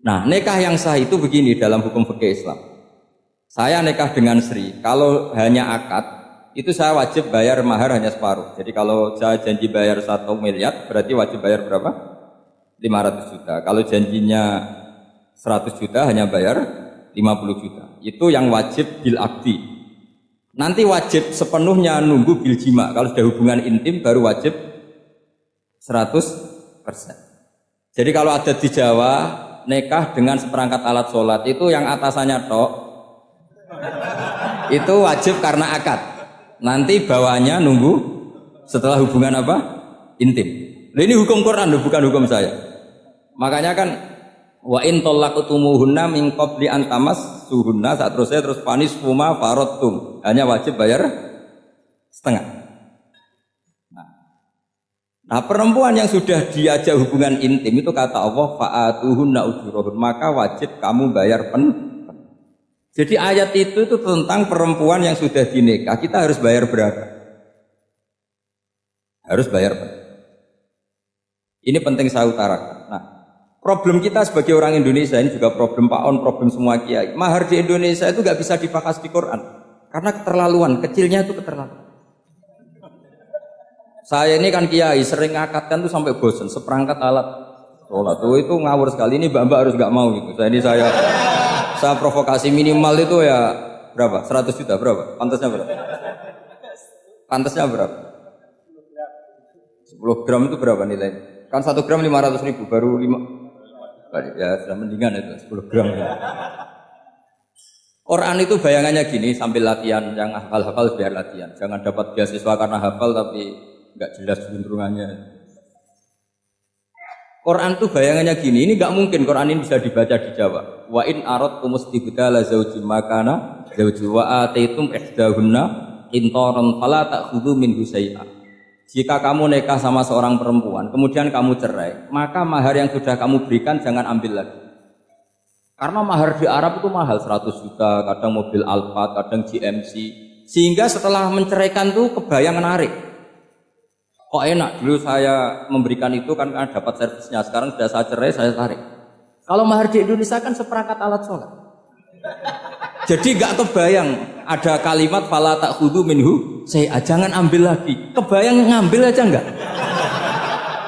Nah, nikah yang sah itu begini dalam hukum fikih Islam. Saya nikah dengan Sri, kalau hanya akad, itu saya wajib bayar mahar hanya separuh. Jadi kalau saya janji bayar 1 miliar, berarti wajib bayar berapa? 500 juta. Kalau janjinya 100 juta, hanya bayar 50 juta. Itu yang wajib bil abdi. Nanti wajib sepenuhnya nunggu bil jima. Kalau sudah hubungan intim, baru wajib 100%. Jadi kalau ada di Jawa, nikah dengan seperangkat alat sholat, itu yang atasannya tok, itu wajib karena akad. Nanti bawahnya nunggu setelah hubungan apa? Intim. Nah, ini hukum Quran, bukan hukum saya. Makanya kan wa in talaqtumuhunna min qabli an tamassuhunna, saat terus panis fuma faradtum, hanya wajib bayar setengah. Nah, perempuan yang sudah diajak hubungan intim itu kata Allah fa'atuhunna ujurahun, maka wajib kamu bayar Jadi ayat itu tentang perempuan yang sudah dinikah, kita harus bayar berapa? Harus bayar berapa? Ini penting saya utarakan. Nah, problem kita sebagai orang Indonesia, ini juga problem Pak On, problem semua kiai. Mahar di Indonesia itu gak bisa dibahas di Quran karena keterlaluan, kecilnya itu keterlaluan. Saya ini kan kiai, sering ngakatkan tuh sampai bosan, seperangkat alat sholat. Itu ngawur sekali, ini mbak-mbak harus gak mau gitu. Saya provokasi minimal itu ya berapa? 100 juta berapa? Pantasnya berapa? Pantasnya berapa? 10 gram itu berapa nilainya? Kan 1 gram 500 ribu, baru 5. Ya sudah mendingan itu 10 gram. Quran itu bayangannya gini, sambil latihan, yang hafal-hafal biar latihan. Jangan dapat beasiswa karena hafal tapi nggak jelas juntrungannya. Quran tuh bayangannya gini, ini nggak mungkin Quran ini bisa dibaca di Jawa. Wa in aradtum istibdala zawji makana zawji wa ataitum ihdahunna qintaran fala ta'khudhu minhu syai'a. Jika kamu nikah sama seorang perempuan, kemudian kamu cerai, maka mahar yang sudah kamu berikan jangan ambil lagi. Karena mahar di Arab itu mahal, 100 juta, kadang mobil Alphard, kadang GMC. Sehingga setelah menceraikan tuh kebayang menarik. Kok enak, dulu saya memberikan itu kan dapat servisnya, sekarang sudah saya cerai, saya tarik. Kalau mahar di Indonesia kan seperangkat alat sholat. Jadi gak kebayang ada kalimat fala ta'khudhu minhu saya jangan ambil lagi. Kebayang ngambil aja enggak?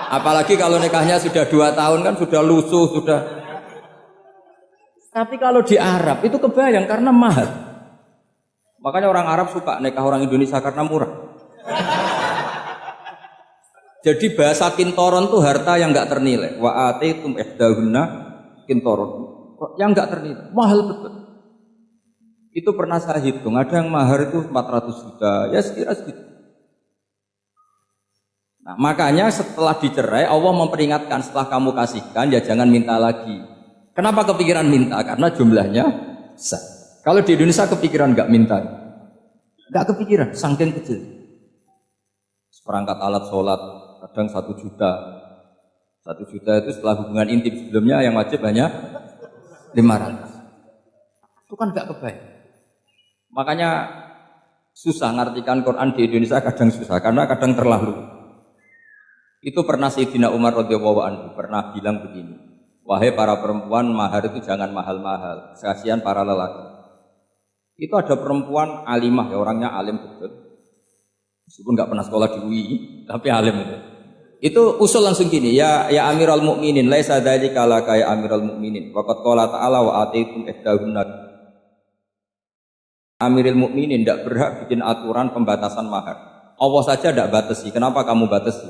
Apalagi kalau nikahnya sudah 2 tahun kan sudah lusuh, sudah. Tapi kalau di Arab itu kebayang karena mahar. Makanya orang Arab suka nikah orang Indonesia karena murah. Jadi bahasa kintoron itu harta yang enggak ternilai. Wa ataitum ihdahunna kintoron. Yang enggak ternilai, mahal betul. Itu pernah saya hitung, ada yang mahar itu 400 juta, ya sekira segitu. Nah, makanya setelah dicerai Allah memperingatkan setelah kamu kasihkan ya jangan minta lagi. Kenapa kepikiran minta? Karena jumlahnya besar. Kalau di Indonesia kepikiran enggak minta. Enggak kepikiran, saking kecil. Seperangkat alat sholat kadang 1 juta. 1 juta itu setelah hubungan intim, sebelumnya yang wajib hanya 500. Itu kan enggak kebayang. Makanya susah ngartikan Quran di Indonesia, kadang susah karena kadang terlalu. Itu pernah Sayyidina Umar radhiyallahu anhu pernah bilang begini, wahai para perempuan, mahar itu jangan mahal-mahal, kasihan para lelaki. Itu ada perempuan alimah, ya orangnya alim betul, meskipun nggak pernah sekolah di UI, tapi alim itu. Itu usul langsung gini, ya Amirul Mukminin, laisa dzalika laka ya Amirul Mukminin, waqad qala ta'ala wa ataitum ihdahunna. Amirul Mukminin tidak berhak bikin aturan pembatasan mahar. Allah saja tidak batasi. Kenapa kamu batasi?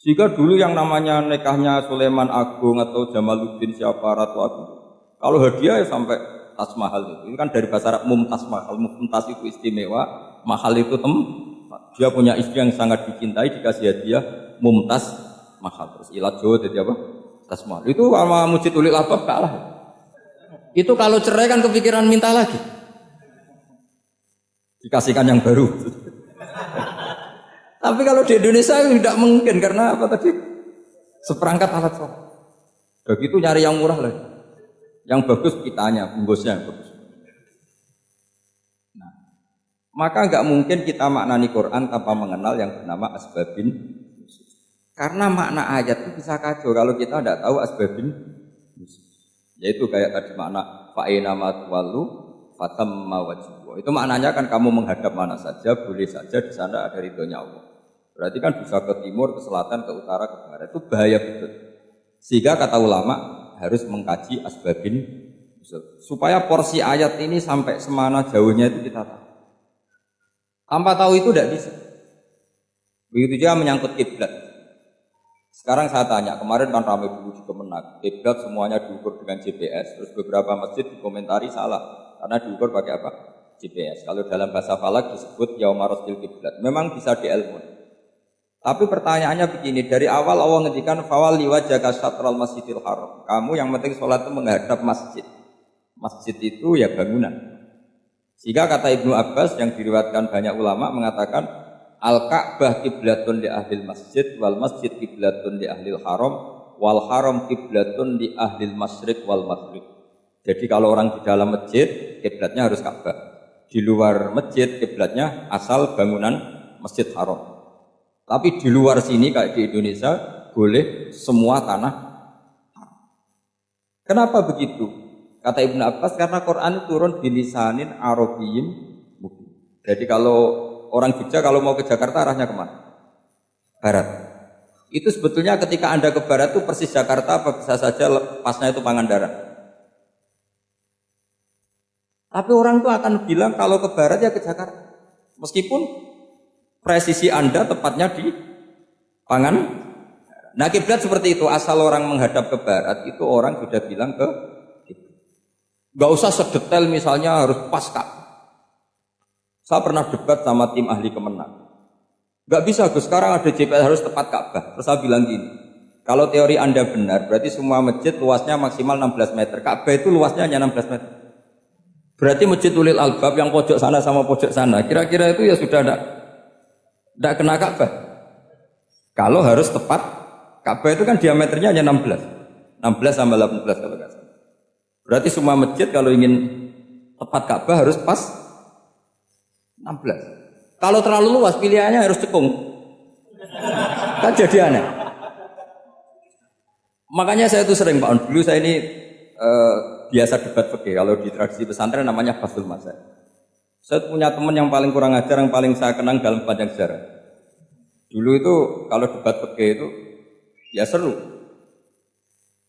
Jika dulu yang namanya nikahnya Sulaiman Agung atau Jamaluddin siapa Ratu Agung, kalau hadiah ya sampai tas mahal itu. Ini kan dari bahasa Arab mumtaz mahal. Mumtaz itu istimewa, mahal itu dia punya istri yang sangat dicintai, dikasih hadiah mumtaz mahal. Terus ilat Jawa jadi apa? Tas mahal. Itu sama Mujid Ulil Albab kalah. Itu kalau cerai kan kepikiran minta lagi, dikasihkan yang baru. Tapi kalau di Indonesia tidak mungkin karena apa tadi? Seperangkat alat sholat. Begitu nyari yang murah lagi, yang bagus kitanya, bungkusnya yang bagus. Nah, maka nggak mungkin kita maknani Quran tanpa mengenal yang bernama asbabin. Karena makna ayat itu bisa kacau kalau kita tidak tahu asbabin. Yaitu kayak tadi makna fa'ina matwalu fatamma wajhu. Itu maknanya kan kamu menghadap mana saja, boleh saja di sana ada ridhonya Allah. Berarti kan bisa ke timur, ke selatan, ke utara, ke barat. Itu bahaya betul. Sehingga kata ulama harus mengkaji asbabin supaya porsi ayat ini sampai semana jauhnya itu kita tahu. Tanpa tahu itu tidak bisa. Begitu juga menyangkut kiblat. Sekarang saya tanya, kemarin kan ramai dulu di Kemenak, kiblat semuanya diukur dengan GPS, terus beberapa masjid dikomentari salah, karena diukur pakai apa? GPS. Kalau dalam bahasa falak disebut yaumarostil kiblat, memang bisa diilmukan. Tapi pertanyaannya begini, dari awal Allah ngendikan fawalli wajhaka syatral masjidil haram. Kamu yang penting sholat itu menghadap masjid. Masjid itu ya bangunan. Sehingga kata Ibnu Abbas yang diriwayatkan banyak ulama mengatakan Al-Ka'bah kiblatun li ahlil masjid wal masjid kiblatun li ahlil haram wal haram kiblatun li ahlil masyriq wal maghrib. Jadi kalau orang di dalam masjid kiblatnya harus Ka'bah. Di luar masjid kiblatnya asal bangunan Masjid Haram. Tapi di luar sini kayak di Indonesia boleh semua tanah. Kenapa begitu? Kata Ibnu Abbas karena Quran turun bilisanin Arabiyyin mubin. Jadi kalau orang Jogja kalau mau ke Jakarta arahnya kemana? Barat. Itu sebetulnya ketika Anda ke barat itu persis Jakarta apa bisa saja lepasnya itu Pangandaran. Tapi orang itu akan bilang kalau ke barat ya ke Jakarta. Meskipun presisi Anda tepatnya di Pangandaran. Nah kiblat seperti itu, asal orang menghadap ke barat itu orang sudah bilang ke gak usah sedetail misalnya harus pas Ka'bah. Saya pernah debat sama tim ahli Kemenak. Gak bisa Gus, sekarang ada GPS harus tepat Ka'bah. Terus saya bilang gini, kalau teori Anda benar, berarti semua masjid luasnya maksimal 16 meter. Ka'bah itu luasnya hanya 16 meter. Berarti masjid Ulil Albab yang pojok sana sama pojok sana, kira-kira itu ya sudah tidak kena Ka'bah. Kalau harus tepat, Ka'bah itu kan diameternya hanya 16 sama 18 kalau nggak salah. Berarti semua masjid kalau ingin tepat Ka'bah harus pas 16. Kalau terlalu luas pilihannya harus cekung. Kan jadi aneh. Makanya saya itu sering Pak, dulu saya ini biasa debat fikih. Kalau di tradisi pesantren namanya Fathul Masail. Saya punya teman yang paling kurang ajar, yang paling saya kenang dalam panjang sejarah. Dulu itu kalau debat fikih itu ya seru.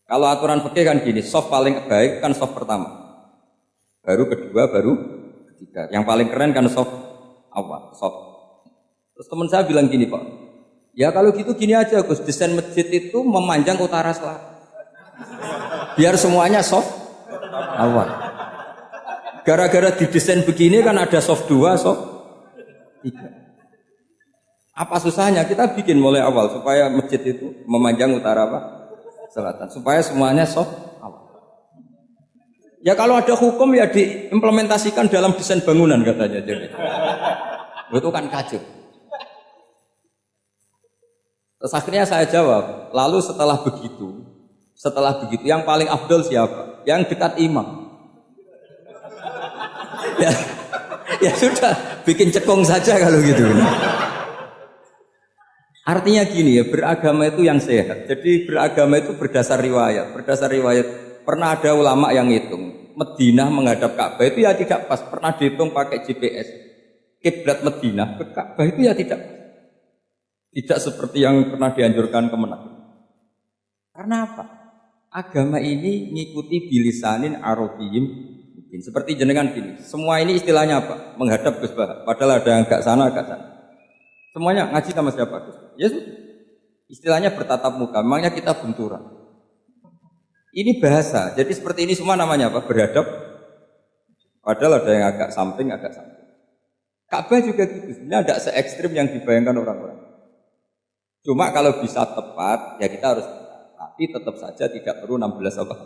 Kalau aturan fikih kan gini, soft paling baik kan soft pertama, baru kedua, baru ketiga. Yang paling keren kan soft awal, soft. Terus teman saya bilang gini Pak, ya kalau gitu gini aja Gus, desain masjid itu memanjang utara selatan, biar semuanya soft awal. Gara-gara didesain begini kan ada soft 2, soft 3. Apa susahnya kita bikin mulai awal supaya masjid itu memanjang utara apa? Selatan, supaya semuanya soft awal. Ya kalau ada hukum ya diimplementasikan dalam desain bangunan katanya. Jadi itu kan kacau. Terus akhirnya saya jawab, lalu setelah begitu yang paling afdol siapa? Yang dekat imam. Ya sudah, bikin cekung saja kalau gitu. Artinya gini ya, beragama itu yang sehat. Jadi beragama itu berdasar riwayat. Berdasar riwayat, pernah ada ulama yang ngitung Madinah menghadap Ka'bah itu ya tidak pas. Pernah dihitung pakai GPS. Kiblat Madinah ke Ka'bah itu ya tidak pas. Tidak seperti yang pernah dianjurkan Kemenak. Karena apa? Agama ini ngikuti bilisanin Arabiyyin. Seperti jenengan gini. Semua ini istilahnya apa? Menghadap Gus Bah. Padahal ada yang agak sana, agak sana. Semuanya ngaji sama siapa? Ya sudah. Istilahnya bertatap muka, memangnya kita benturan. Ini bahasa. Jadi seperti ini semua namanya apa? Berhadap. Padahal ada yang agak samping, agak samping. Ka'bah juga gitu. Sebenarnya tidak se-ekstrim yang dibayangkan orang-orang. Cuma kalau bisa tepat, ya kita harus tepat. Tapi tetap saja tidak perlu 16 apa?